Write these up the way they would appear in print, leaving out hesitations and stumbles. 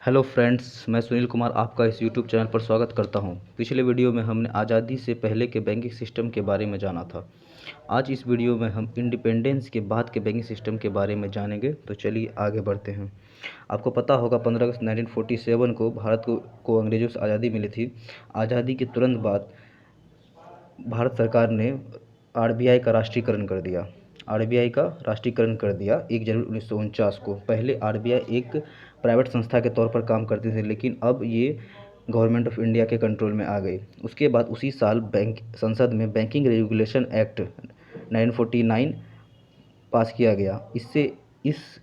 Hello friends, मैं सुनील कुमार आपका इस यूट्यूब चैनल पर स्वागत करता हूं। पिछले वीडियो में हमने आज़ादी से पहले के बैंकिंग सिस्टम के बारे में जाना था। आज इस वीडियो में हम इंडिपेंडेंस के बाद के बैंकिंग सिस्टम के बारे में जानेंगे। तो चलिए आगे बढ़ते हैं। आपको पता होगा 15 अगस्त 1947 को भारत को अंग्रेज़ों से आज़ादी मिली थी। आज़ादी के तुरंत बाद भारत सरकार ने आरबीआई का राष्ट्रीयकरण कर दिया। आरबीआई का राष्ट्रीयकरण कर दिया 1 जनवरी 1949 को। पहले आरबीआई एक प्राइवेट संस्था के तौर पर काम करती थी, लेकिन अब ये गवर्नमेंट ऑफ इंडिया के कंट्रोल में आ गई। उसके बाद उसी साल संसद में बैंकिंग रेगुलेशन एक्ट 1949 पास किया गया। इस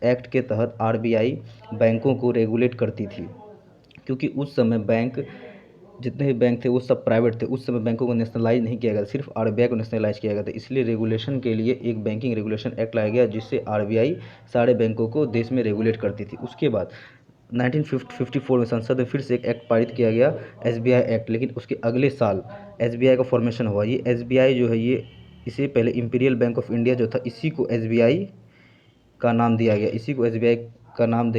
एक्ट के तहत आरबीआई बैंकों को रेगुलेट करती थी, क्योंकि उस समय जितने भी बैंक थे वो सब प्राइवेट थे। उस समय बैंकों को नेशनलाइज नहीं किया गया था, सिर्फ आरबीआई को नेशनलाइज किया गया था। इसलिए रेगुलेशन के लिए एक बैंकिंग रेगुलेशन एक्ट लाया गया, जिससे आरबीआई सारे बैंकों को देश में रेगुलेट करती थी। उसके बाद 1954 में संसद में फिर से एक एक्ट पारित किया गया, एसबीआई एक्ट। लेकिन उसके अगले साल एसबीआई का फॉर्मेशन हुआ। ये एसबीआई जो है, ये इसे पहले इंपीरियल बैंक ऑफ इंडिया जो था, इसी को एसबीआई का नाम दिया गया। इसी को एसबीआई का नाम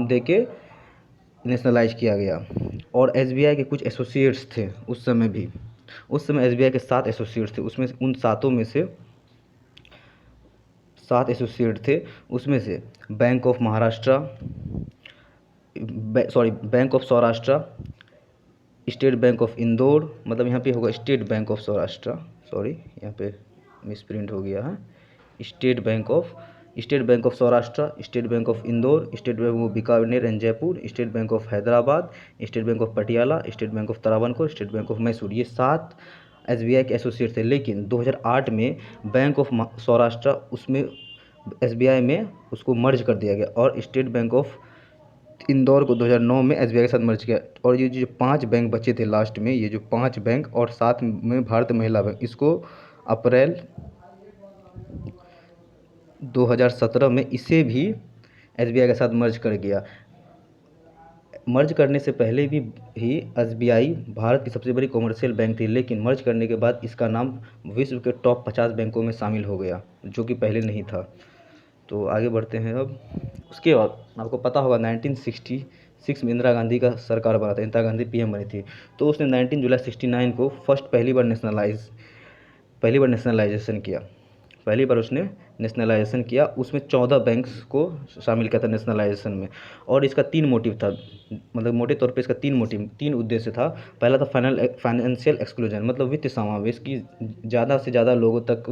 देके नेशनलाइज किया गया। और एसबीआई के कुछ एसोसिएट्स थे उस समय भी। उस समय एसबीआई के 7 एसोसिएट्स थे। उसमें उन सातों में से 7 एसोसिएट थे। उसमें से bank of Maharashtra, bank of Saurashtra, state bank of Indore, मतलब यहाँ पे होगा state bank of Saurashtra, sorry यहाँ पे मिसप्रिंट हो गया है। State bank of Saurashtra, state bank of Indore, state bank of Bikaner and Jaipur, state bank of Hyderabad, state bank of Patiala, state bank of Travancore, state bank of Mysore. ये 7 एसबीआई के एसोसिएट थे। लेकिन 2008 में बैंक ऑफ सौराष्ट्र उसमें एसबीआई में उसको मर्ज कर दिया गया, और स्टेट बैंक ऑफ इंदौर को 2009 में एसबीआई के साथ मर्ज किया। और ये जो 5 बैंक बचे थे लास्ट में, ये जो 5 बैंक और साथ में भारत महिला बैंक, इसको अप्रैल 2017 में इसे भी एसबीआई के साथ मर्ज कर गया। मर्ज करने से पहले भी ही एसबीआई भारत की सबसे बड़ी कॉमर्शियल बैंक थी, लेकिन मर्ज करने के बाद इसका नाम विश्व के टॉप 50 बैंकों में शामिल हो गया, जो कि पहले नहीं था। तो आगे बढ़ते हैं अब। उसके बाद आपको पता होगा 1966 में इंदिरा गांधी का सरकार बना था, इंदिरा गांधी पीएम बनी थी। तो उसने 19 जुलाई 69 को पहली बार नेशनलाइजेशन किया। पहली बार उसने नेशनलाइजेशन किया। उसमें 14 बैंक्स को शामिल किया था नेशनलाइजेशन में। और इसका 3 मोटिव था, मतलब मोटे तौर पे इसका 3 उद्देश्य था। पहला था फाइनेंशियल एक्सक्लूजन, मतलब वित्त समावेश, की ज़्यादा से ज़्यादा लोगों तक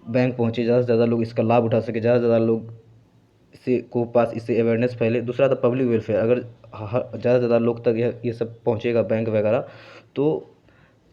बैंक पहुँचे, ज़्यादा से ज़्यादा लोग इसका लाभ उठा सके, ज़्यादा से ज़्यादा लोग पास इससे अवेयरनेस फैले। दूसरा था पब्लिक वेलफेयर, अगर ज़्यादा से ज़्यादा लोग तक ये सब पहुँचेगा बैंक वगैरह, तो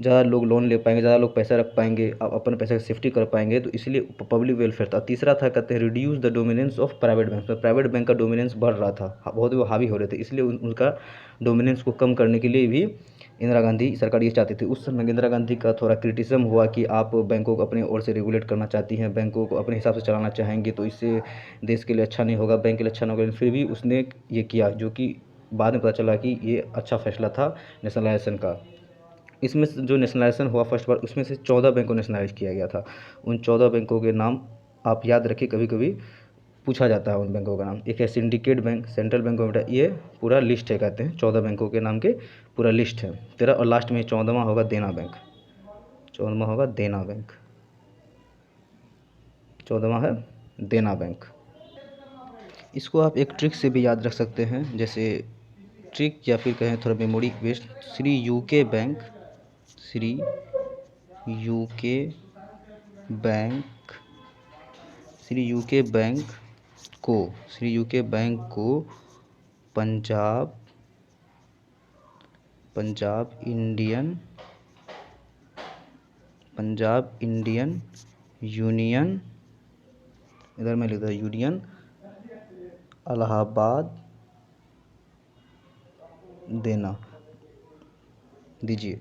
ज़्यादा लोग लोन ले पाएंगे, ज़्यादा लोग पैसा रख पाएंगे, अपने पैसे की सेफ्टी कर पाएंगे। तो इसलिए पब्लिक वेलफेयर था। तीसरा था, कहते हैं, reduce the dominance of private bank. Private bank का डोमिनेंस बढ़ रहा था, बहुत वो हावी हो रहे थे, इसलिए उनका डोमिनेंस को कम करने के लिए भी इंदिरा गांधी सरकार ये चाहती थी। उस समय इंदिरा गांधी का थोड़ा क्रिटिसिज्म हुआ कि आप बैंकों को अपने ओर से रेगुलेट करना चाहती हैं, बैंकों को अपने हिसाब से चलाना चाहेंगे, तो इससे देश के लिए अच्छा नहीं होगा, बैंक के लिए अच्छा नहीं होगा। फिर भी उसने ये किया, जो कि बाद में पता चला कि ये अच्छा फैसला था नेशनलाइजेशन का। इसमें से जो नेशनलाइजेशन हुआ फर्स्ट बार, उसमें से 14 बैंकों को नेशनलाइज किया गया था। उन 14 बैंकों के नाम आप याद रखिए, कभी कभी पूछा जाता है उन बैंकों का नाम। एक है syndicate bank, central bank of India, ये पूरा लिस्ट है, कहते हैं 14 बैंकों के नाम के पूरा लिस्ट है तेरा। और लास्ट में 14वां होगा देना बैंक। 14वां होगा देना बैंक, 14वां है देना बैंक। इसको आप एक ट्रिक से भी याद रख सकते हैं, जैसे ट्रिक या फिर कहें थोड़ा memory based. Shri UK bank, Shri UK bank, Shri UK bank Shri UK bank को पंजाब इंडियन यूनियन, इधर मैं लिखता यूनियन इलाहाबाद देना दीजिए।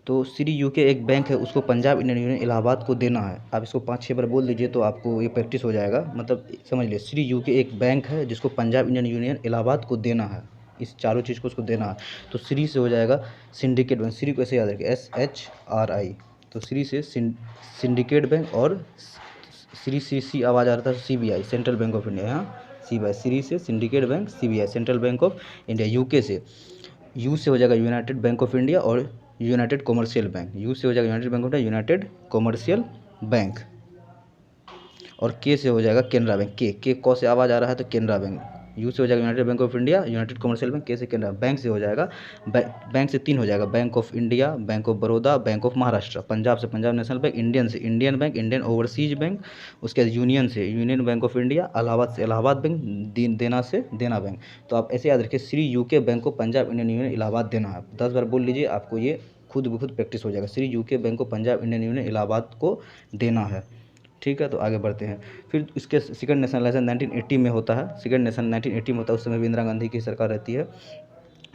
तो श्री यूके एक बैंक है, उसको पंजाब इंडियन यूनियन इलाहाबाद को देना है। आप इसको 5-6 बार बोल दीजिए तो आपको ये प्रैक्टिस हो जाएगा। मतलब समझ लीजिए, श्री यूके एक बैंक है जिसको पंजाब इंडियन यूनियन इलाहाबाद को देना है, इस चारों चीज़ को उसको देना है। तो श्री से हो जाएगा सिंडिकेट बैंक। श्री को ऐसे याद रखिए, SHRI। तो श्री से सिंडिकेट बैंक, और श्री सी आवाज़ आ रहा था CBI, central bank of India. यहाँ CBI, सीरी से syndicate bank, CBI central bank of India, UK से यू से हो जाएगा यूनाइटेड बैंक ऑफ इंडिया और यूनाइटेड कॉमर्शियल बैंक, यू से हो जाएगा United bank of India, United commercial bank, और के से हो जाएगा केनरा बैंक, के कौ से आवाज़ आ रहा है तो केनरा बैंक, यू से हो जाएगा United bank of India, United commercial bank, के से केनरा बैंक से हो जाएगा बैंक से 3 हो जाएगा, bank of India, bank of Baroda, bank of Maharashtra, Punjab से पंजाब नेशनल बैंक, इंडियन से Indian bank, Indian overseas bank, उसके बाद यूनियन से union bank of India, Allahabad से इलाहाबाद बैंक, देना से देना बैंक। तो आप ऐसे याद रखिए, Shri UK bank of Punjab Indian union Allahabad देना है, 10 बार बोल लीजिए, आपको ये खुद ब खुद प्रैक्टिस हो जाएगा, Shri UK bank of Punjab Indian union Allahabad को देना है। ठीक है, तो आगे बढ़ते हैं। फिर इसके सेकंड नेशनलाइजेशन 1980 में होता है, सेकंड नेशनल 1980 में होता है, उस समय भी इंदिरा गांधी की सरकार रहती है।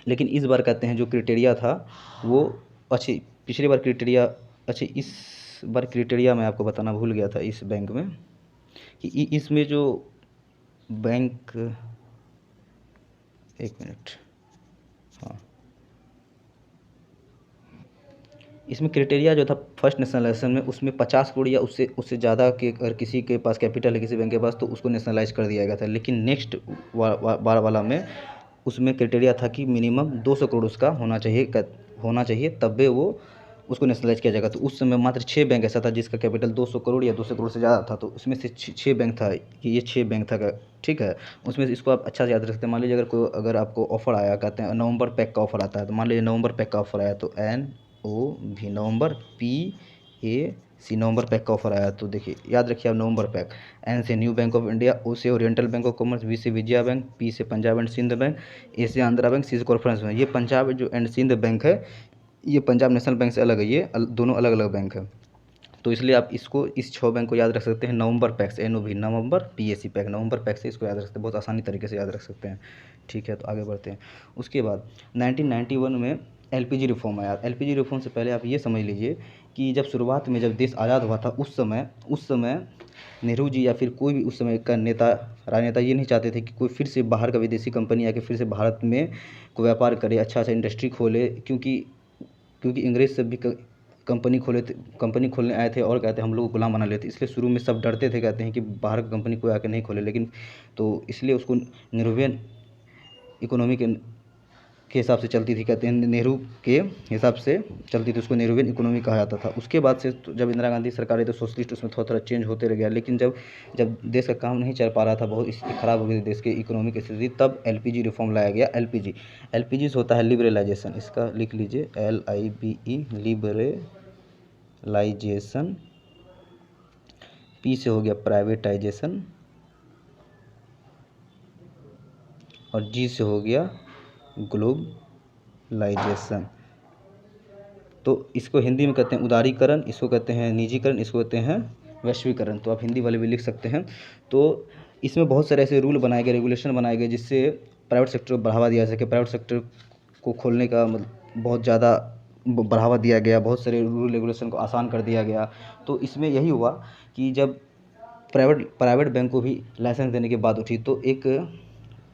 लेकिन इस बार कहते हैं जो क्राइटेरिया था वो अच्छी, पिछली बार क्राइटेरिया अच्छी, इस बार क्राइटेरिया मैं आपको बताना भूल गया था इस बैंक में कि इसमें जो बैंक, एक मिनट, हाँ, इसमें क्राइटेरिया जो था फर्स्ट नेशनलाइजेशन में, उसमें 50 करोड़ या उससे उससे ज़्यादा के अगर किसी के पास कैपिटल है किसी बैंक के पास तो उसको नेशनलाइज कर दिया गया था। लेकिन नेक्स्ट बार वाला में उसमें क्राइटेरिया था कि मिनिमम 200 करोड़ उसका होना चाहिए तब भी वो उसको नेशनलाइज किया जाएगा। तो उस समय मात्र 6 बैंक ऐसा था जिसका कैपिटल 200 करोड़ या 200 करोड़ से ज़्यादा था, तो उसमें से 6 बैंक था कि ये 6 बैंक था। ठीक है, उसमें से इसको आप अच्छा से याद रख सकते हैं। मान लीजिए अगर आपको ऑफर आया, कहते हैं नवंबर पैक का ऑफर आता है, तो मान लीजिए नवंबर पैक का ऑफर आया तो NOV November, PAC November pack का ऑफर आया, तो देखिए याद रखिए आप नवंबर पैक, N से new bank of India, O से oriental bank of commerce, V से विजया बैंक, P से Punjab and Sindh bank, A से आंध्रा बैंक, C से कॉर्पोरेशन बैंक। ये पंजाब जो एंड सिंध बैंक है ये पंजाब नेशनल बैंक से अलग है, ये दोनों अलग अलग बैंक है। तो इसलिए आप इस 6 बैंक को याद रख सकते हैं नवंबर पैक से, NOV नवंबर, PAC पैक नवंबर पैक से इसको याद रख सकते हैं, बहुत आसानी तरीके से याद रख सकते हैं। ठीक है, तो आगे बढ़ते हैं। उसके बाद 1991 में LPG रिफॉर्म आया। LPG रिफॉर्म से पहले आप ये समझ लीजिए कि जब शुरुआत में जब देश आज़ाद हुआ था उस समय नेहरू जी या फिर कोई भी उस समय का राजनेता ये नहीं चाहते थे कि कोई फिर से बाहर का विदेशी कंपनी आके फिर से भारत में कोई व्यापार करे, अच्छा इंडस्ट्री खोले, क्योंकि अंग्रेज से भी कंपनी खोलने आए थे और कहते हैं हम लोग को गुलाम बना लेते, इसलिए शुरू में सब डरते थे, कहते हैं कि बाहर का कंपनी कोई आके नहीं खोले। लेकिन तो इसलिए उसको नेहरूवियन इकोनॉमी के हिसाब से चलती थी, कहते हैं नेहरू के हिसाब से चलती थी, उसको नेहरूवियन इकोनॉमी कहा जाता था। उसके बाद से तो जब इंदिरा गांधी सरकार आई तो सोशलिस्ट उसमें थोड़ा थोड़ा चेंज होते रह गया। लेकिन जब देश का काम नहीं चल पा रहा था, बहुत स्थिति खराब हो गई थी देश की इकोनॉमी की स्थिति, तब LPG रिफॉर्म लाया गया। LPG से होता है लिबरलाइजेशन, इसका लिख लीजिए LIBE लिबरलाइजेशन, P से हो गया प्राइवेटाइजेशन और G से हो गया ग्लोबलाइजेशन। तो इसको हिंदी में कहते हैं उदारीकरण, इसको कहते हैं निजीकरण, इसको कहते हैं वैश्वीकरण। तो आप हिंदी वाले भी लिख सकते हैं। तो इसमें बहुत सारे ऐसे रूल बनाए गए, रेगुलेशन बनाए गए जिससे प्राइवेट सेक्टर को बढ़ावा दिया जा सके। प्राइवेट सेक्टर को खोलने का बहुत ज़्यादा बढ़ावा दिया गया, बहुत सारे रूल रेगुलेशन को आसान कर दिया गया। तो इसमें यही हुआ कि जब प्राइवेट बैंक को भी लाइसेंस देने की बात उठी तो एक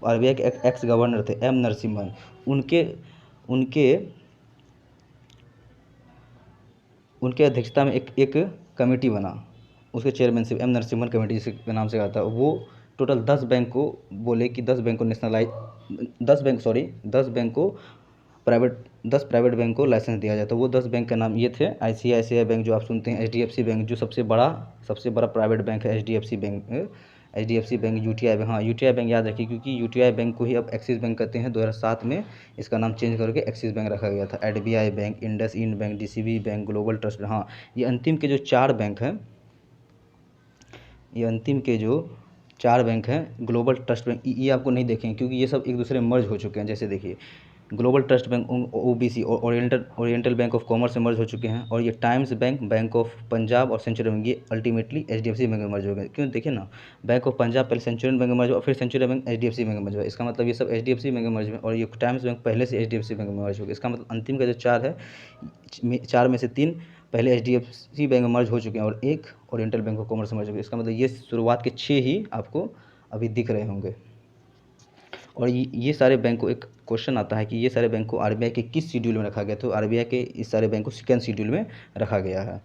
RBI के एक्स गवर्नर थे M नरसिम्हन, उनके अध्यक्षता में एक कमेटी बना, उसके चेयरमैनशिप M नरसिम्हन कमेटी जिसके नाम से आता है। वो टोटल 10 बैंक को बोले कि 10 बैंक को प्राइवेट बैंक को लाइसेंस दिया जाए। तो वो 10 बैंक का नाम ये थे, ICICI बैंक जो आप सुनते हैं, HDFC बैंक जो सबसे बड़ा प्राइवेट बैंक है, HDFC बैंक, UTI बैंक, हाँ UTI बैंक याद रखिए क्योंकि UTI बैंक को ही अब एक्सिस बैंक कहते हैं। 2007 में इसका नाम चेंज करके एक्सिस बैंक रखा गया था। SBI bank, IndusInd bank, DCB bank, global trust, हाँ ये अंतिम के जो 4 बैंक हैं, ग्लोबल ट्रस्ट बैंक, ये आपको नहीं देखेंगे क्योंकि ये सब एक दूसरे में मर्ज हो चुके हैं। जैसे देखिए ग्लोबल ट्रस्ट बैंक OBC और ओरिएंटल बैंक ऑफ कॉमर्स से मर्ज हो चुके हैं, और ये times bank, bank of Punjab और सेंचुरी बैंक ये अल्टीमेटली HDFC बैंक में मर्ज हो गए। क्यों, देखिए ना, बैंक ऑफ पंजाब पहले सेंचुरी बैंक में मर्ज हुआ, फिर सेंचुरी बैंक HDFC बैंक में मर्ज हुआ। इसका मतलब ये सब HDFC बैंक में मर्ज हुए, और ये टाइम्स बैंक पहले से HDFC बैंक में मर्ज हो गए। इसका मतलब अंतिम का जो 4 में से 3 पहले HDFC बैंक में मर्ज हो चुके हैं और एक ओरिएंटल बैंक ऑफ कॉमर्स में मर्ज हो गए। इसका मतलब ये शुरुआत के 6 ही आपको अभी दिख रहे होंगे। और ये सारे बैंक को एक क्वेश्चन आता है कि ये सारे बैंक को RBI के किस शेड्यूल में रखा गया। तो RBI के इस सारे बैंक को सेकेंड शेड्यूल में रखा गया है।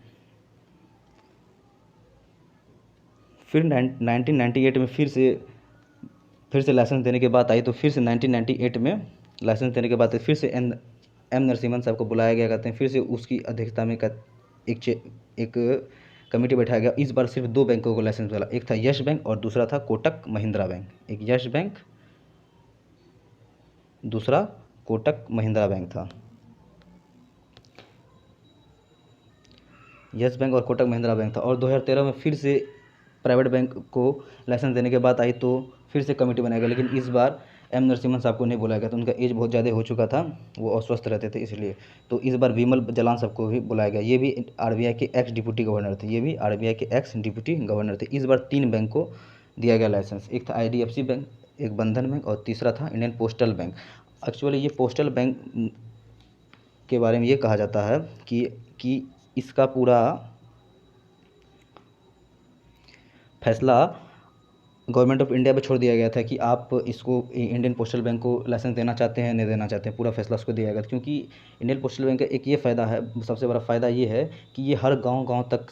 फिर 1998 में फिर से फिर से लाइसेंस देने की बात आई तो फिर से 1998 में लाइसेंस देने के बाद फिर से एम नरसिम्हन साहब को बुलाया गया, कहते हैं फिर से उसकी अध्यक्षता में एक कमेटी बैठाया गया। इस बार सिर्फ 2 बैंकों को लाइसेंस मिला, एक था यस बैंक और दूसरा था कोटक महिंद्रा बैंक। एक यस बैंक, दूसरा कोटक महिंद्रा बैंक था। यस बैंक और कोटक महिंद्रा बैंक था। और 2013 में फिर से प्राइवेट बैंक को लाइसेंस देने के बाद आई तो फिर से कमेटी बनाया गया, लेकिन इस बार एम नरसिम्हन साहब को नहीं बुलाया गया, तो उनका एज बहुत ज़्यादा हो चुका था, वो अस्वस्थ रहते थे इसलिए। तो इस बार विमल जलान साहब को भी बुलाया गया, ये भी आरबीआई के एक्स डिप्टी गवर्नर थे, ये भी आरबीआई के एक्स डिप्टी गवर्नर थे। इस बार 3 बैंक को दिया गया लाइसेंस, एक था आईडीएफसी बैंक, एक बंधन बैंक और तीसरा था इंडियन पोस्टल बैंक। एक्चुअली ये पोस्टल बैंक के बारे में ये कहा जाता है कि इसका पूरा फैसला गवर्नमेंट ऑफ इंडिया पे छोड़ दिया गया था कि आप इसको इंडियन पोस्टल बैंक को लाइसेंस देना चाहते हैं नहीं देना चाहते हैं, पूरा फैसला उसको दिया गया था। क्योंकि इंडियन पोस्टल बैंक का एक ये फ़ायदा है, सबसे बड़ा फ़ायदा ये है कि ये हर गांव-गांव तक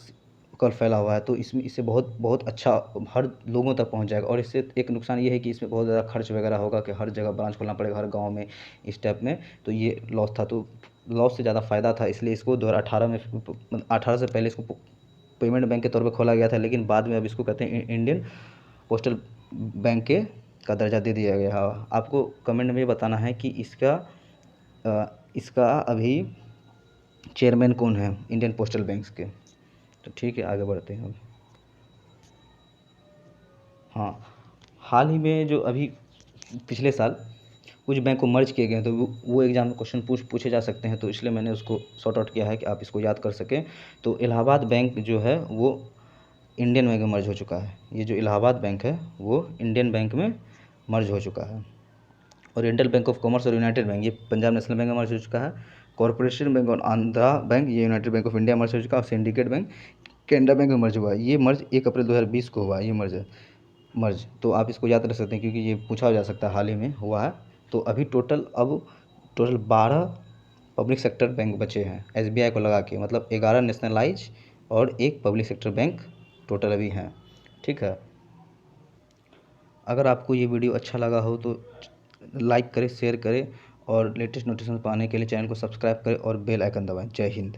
कल फैला हुआ है, तो इससे बहुत बहुत अच्छा हर लोगों तक पहुंच जाएगा। और इससे एक नुकसान ये है कि इसमें बहुत ज़्यादा खर्च वगैरह होगा कि हर जगह ब्रांच खोलना पड़ेगा, हर गाँव में इस टाइप में, तो ये लॉस था। तो लॉस से ज़्यादा फ़ायदा था, इसलिए इसको 2018 में 18 से पहले इसको पेमेंट बैंक के तौर पे खोला गया था, लेकिन बाद में अब इसको कहते हैं इंडियन पोस्टल बैंक के का दर्जा दे दिया गया है। आपको कमेंट में ये बताना है कि इसका अभी चेयरमैन कौन है इंडियन पोस्टल बैंक्स के। तो ठीक है, आगे बढ़ते हैं अब। हाँ, हाल ही में जो अभी पिछले साल कुछ बैंक को मर्ज किए गए हैं, तो वो एग्ज़ाम में क्वेश्चन पूछे जा सकते हैं, तो इसलिए मैंने उसको सॉर्ट आउट किया है कि आप इसको याद कर सकें। तो इलाहाबाद बैंक जो है वो इंडियन बैंक में मर्ज हो चुका है। ये जो इलाहाबाद बैंक है वो इंडियन बैंक में मर्ज हो चुका है। ओरिएंटल बैंक ऑफ कॉमर्स और यूनाइटेड बैंक ये पंजाब नेशनल बैंक में मर्ज हो चुका है। कॉर्पोरेशन बैंक और आंध्रा बैंक ये यूनाइटेड बैंक ऑफ इंडिया मर्ज हो चुका है। और सिंडिकेट बैंक कैनरा बैंक में मर्ज हुआ है। ये मर्ज 1 अप्रैल 2020 को हुआ है, ये मर्ज तो आप इसको याद रख सकते हैं क्योंकि ये पूछा जा सकता है, हाल ही में हुआ है। तो अभी टोटल 12 पब्लिक सेक्टर बैंक बचे हैं एसबीआई को लगा के, मतलब 11 नेशनलाइज और 1 पब्लिक सेक्टर बैंक टोटल अभी हैं। ठीक है, अगर आपको ये वीडियो अच्छा लगा हो तो लाइक करें, शेयर करें और लेटेस्ट नोटिफिकेशन पाने के लिए चैनल को सब्सक्राइब करें और बेल आइकन दबाएं। जय हिंद।